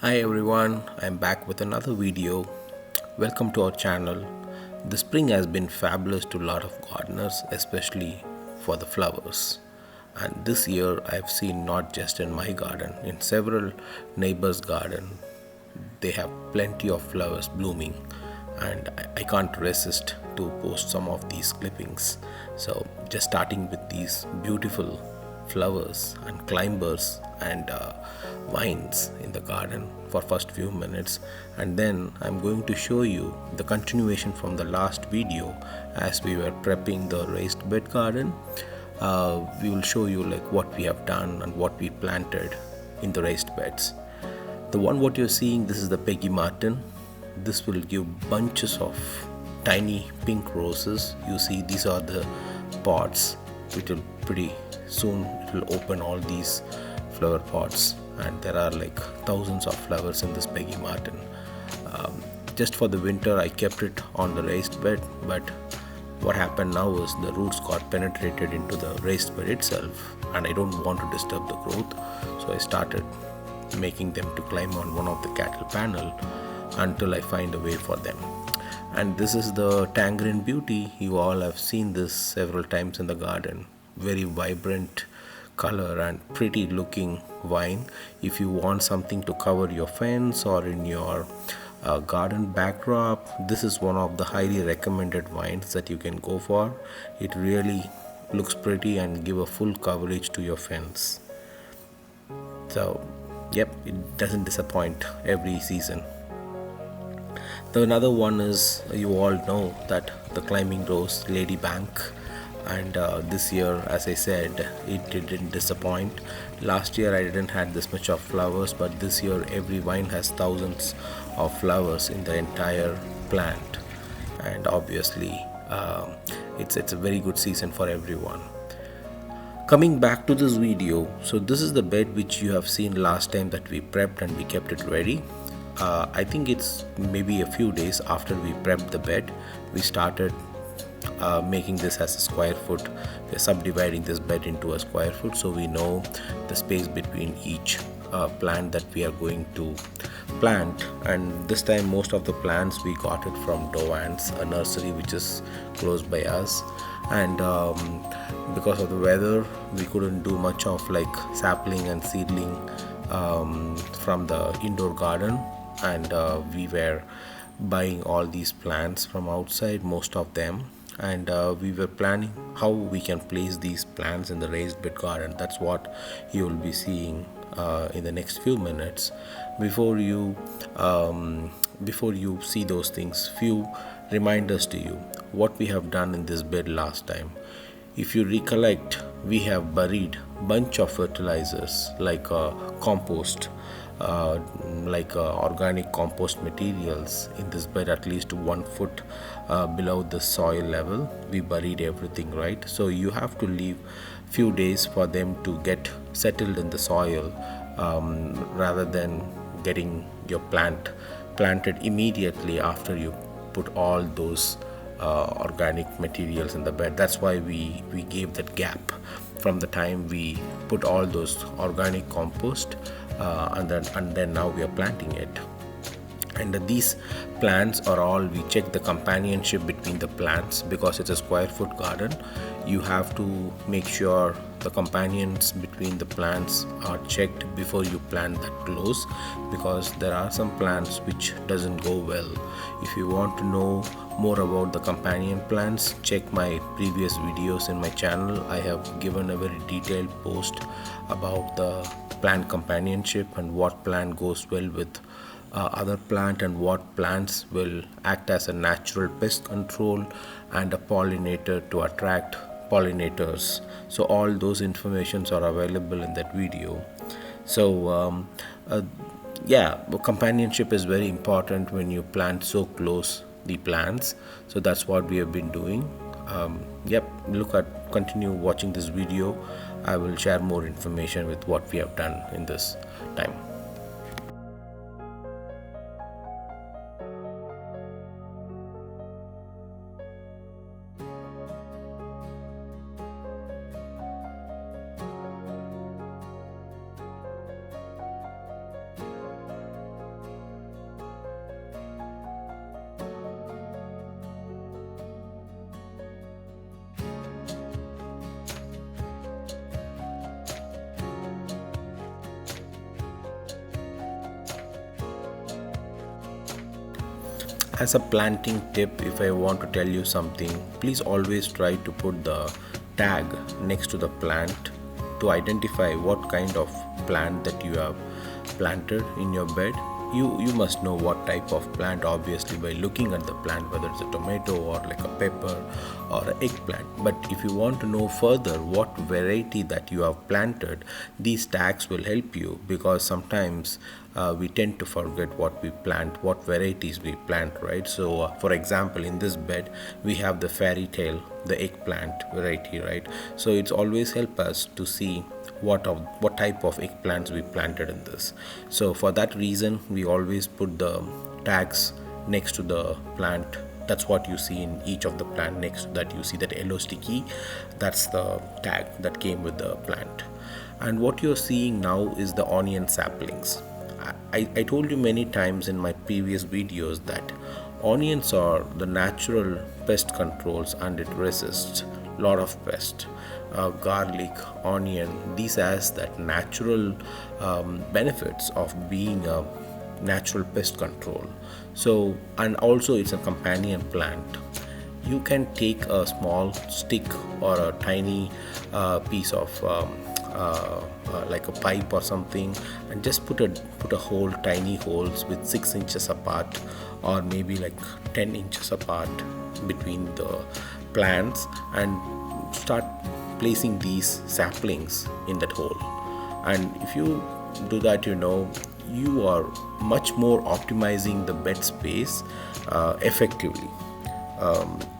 Hi everyone, I'm back with another video. Welcome to our channel. The spring has been fabulous to a lot of gardeners, especially for the flowers. And this year I've seen not just in my garden, in several neighbors' garden, they have plenty of flowers blooming, and I can't resist to post some of these clippings. So just starting with these beautiful flowers and climbers and vines in the garden for first few minutes, and then I'm going to show you the continuation from the last video. As we were prepping the raised bed garden, we will show you like what we have done and what we planted in the raised beds. The one what you're seeing, this is the Peggy Martin. This will give bunches of tiny pink roses. You see, these are the pods. It will pretty soon it will open all these flower pots, and there are like thousands of flowers in this Peggy Martin. Just for the winter, I kept it on the raised bed, but what happened now is the roots got penetrated into the raised bed itself, and I don't want to disturb the growth, so I started making them to climb on one of the cattle panel until I find a way for them. And this is the Tangerine Beauty. You all have seen this several times in the garden. Very vibrant color and pretty looking vine. If you want something to cover your fence or in your garden backdrop, this is one of the highly recommended vines that you can go for. It really looks pretty and give a full coverage to your fence. So yep, it doesn't disappoint every season. The another one is, you all know that the climbing rose Lady Bank, and this year, as I said, it didn't disappoint. Last year I didn't had this much of flowers, but this year every vine has thousands of flowers in the entire plant, and obviously it's a very good season for everyone. Coming back to this video, so this is the bed which you have seen last time that we prepped and we kept it ready. I think it's maybe a few days after we prepped the bed, we started making this as a square foot. We're subdividing this bed into a square foot, so we know the space between each plant that we are going to plant. And this time most of the plants we got it from Dovan's, a nursery which is close by us. And because of the weather, we couldn't do much of like sapling and seedling from the indoor garden, and we were buying all these plants from outside, most of them. And we were planning how we can place these plants in the raised bed garden. That's what you will be seeing in the next few minutes. Before you see those things, few reminders to you what we have done in this bed last time. If you recollect, we have buried bunch of fertilizers like compost, organic compost materials in this bed at least 1 foot below the soil level. We buried everything, right? So you have to leave few days for them to get settled in the soil, rather than getting your plant planted immediately after you put all those organic materials in the bed. That's why we gave that gap from the time we put all those organic compost, and then now we are planting it. And these plants are all, we check the companionship between the plants. Because it's a square foot garden, you have to make sure the companions between the plants are checked before you plant that close, because there are some plants which doesn't go well. If you want to know more about the companion plants, check my previous videos in my channel. I have given a very detailed post about the plant companionship and what plant goes well with other plant, and what plants will act as a natural pest control and a pollinator to attract pollinators. So all those informations are available in that video. So yeah, companionship is very important when you plant so close the plants. So that's what we have been doing. Yep, continue watching this video. I will share more information with what we have done in this time. As a planting tip, if I want to tell you something, please always try to put the tag next to the plant to identify what kind of plant that you have planted in your bed. You must know what type of plant obviously by looking at the plant, whether it's a tomato or like a pepper or an eggplant. But if you want to know further what variety that you have planted, these tags will help you, because sometimes we tend to forget what we plant, what varieties we plant, right? So for example, in this bed we have the fairy tale, the eggplant variety, right? So it's always help us to see what type of eggplants we planted in this. So for that reason, we always put the tags next to the plant. That's what you see in each of the plant. Next to that you see that yellow sticky, that's the tag that came with the plant. And what you're seeing now is the onion saplings. I told you many times in my previous videos that onions are the natural pest controls and it resists a lot of pests. Garlic, onion, these has that natural benefits of being a natural pest control. So, and also it's a companion plant. You can take a small stick or a tiny piece of like a pipe or something, and just put a hole, tiny holes with 6 inches apart or maybe like 10 inches apart between the plants, and start placing these saplings in that hole. And if you do that, you are much more optimizing the bed space effectively.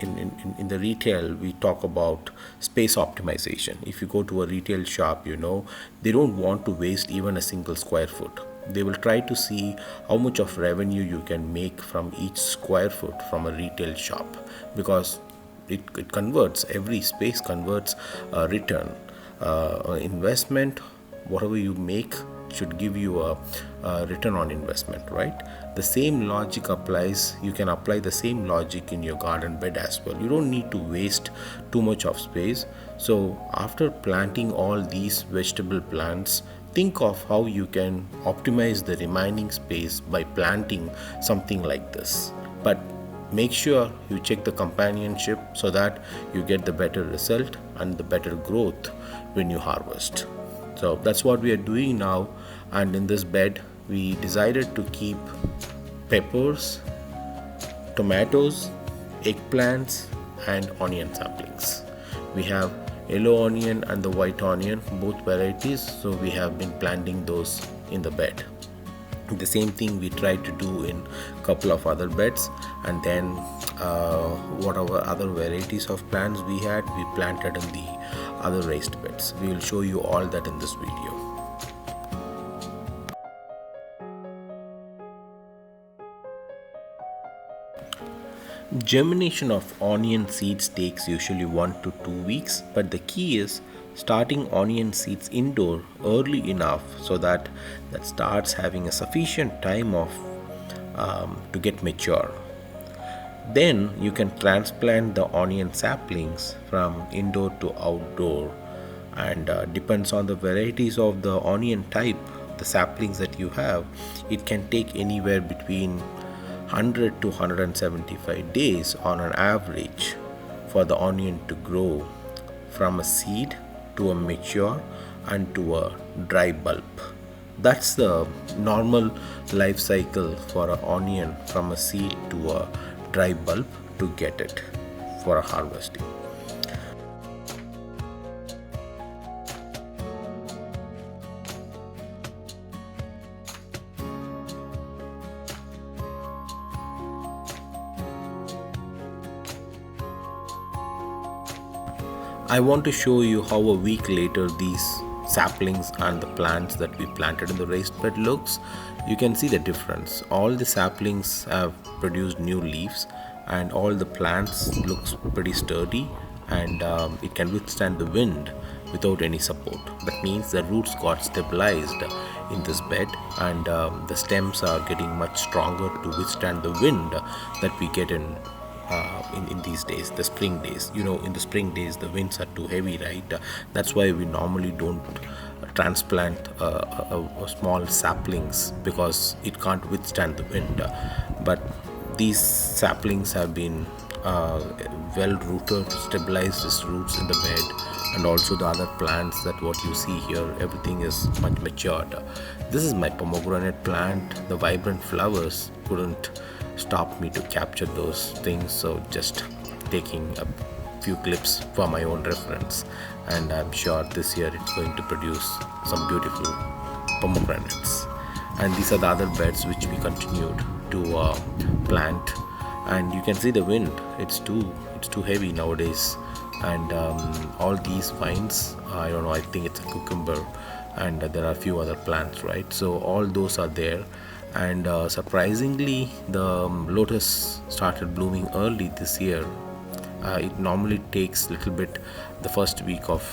In the retail, we talk about space optimization. If you go to a retail shop, they don't want to waste even a single square foot. They will try to see how much of revenue you can make from each square foot from a retail shop, because it converts, every space converts a return. Investment, whatever you make should give you a return on investment, right? The same logic applies. You can apply the same logic in your garden bed as well. You don't need to waste too much of space. So after planting all these vegetable plants, think of how you can optimize the remaining space by planting something like this. But make sure you check the companionship so that you get the better result and the better growth when you harvest. So that's what we are doing now. And in this bed, we decided to keep peppers, tomatoes, eggplants, and onion saplings. We have yellow onion and the white onion, both varieties. So we have been planting those in the bed. The same thing we tried to do in a couple of other beds, and then whatever other varieties of plants we had, we planted in the other raised beds. We will show you all that in this video. Germination of onion seeds takes usually 1 to 2 weeks, but the key is starting onion seeds indoor early enough so that starts having a sufficient time of to get mature. Then you can transplant the onion saplings from indoor to outdoor, and depends on the varieties of the onion type, the saplings that you have. It can take anywhere between 100 to 175 days on an average for the onion to grow from a seed to a mature and to a dry bulb. That's the normal life cycle for an onion, from a seed to a dry bulb, to get it for a harvesting. I want to show you how a week later these saplings and the plants that we planted in the raised bed looks. You can see the difference. All the saplings have produced new leaves, and all the plants looks pretty sturdy, and it can withstand the wind without any support. That means the roots got stabilized in this bed, and the stems are getting much stronger to withstand the wind that we get in these days, the spring days. In the spring days the winds are too heavy, right? That's why we normally don't transplant small saplings, because it can't withstand the wind. But These saplings have been well rooted, stabilized its roots in the bed, and also the other plants that what you see here, everything is much matured. This is my pomegranate plant. The vibrant flowers couldn't stop me to capture those things, so just taking a few clips for my own reference, and I'm sure this year it's going to produce some beautiful pomegranates. And these are the other beds which we continued to plant, and you can see the wind, it's too heavy nowadays. And all these vines, I don't know, I think it's a cucumber, and there are a few other plants, right? So all those are there. And surprisingly, the lotus started blooming early this year. It normally takes a little bit the first week of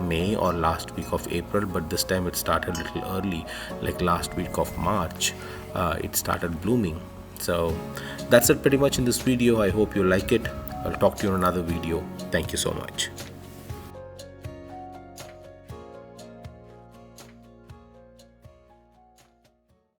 May or last week of April, but this time it started a little early, like last week of March. It started blooming. So that's it pretty much in this video. I hope you like it. I'll talk to you in another video. Thank you so much.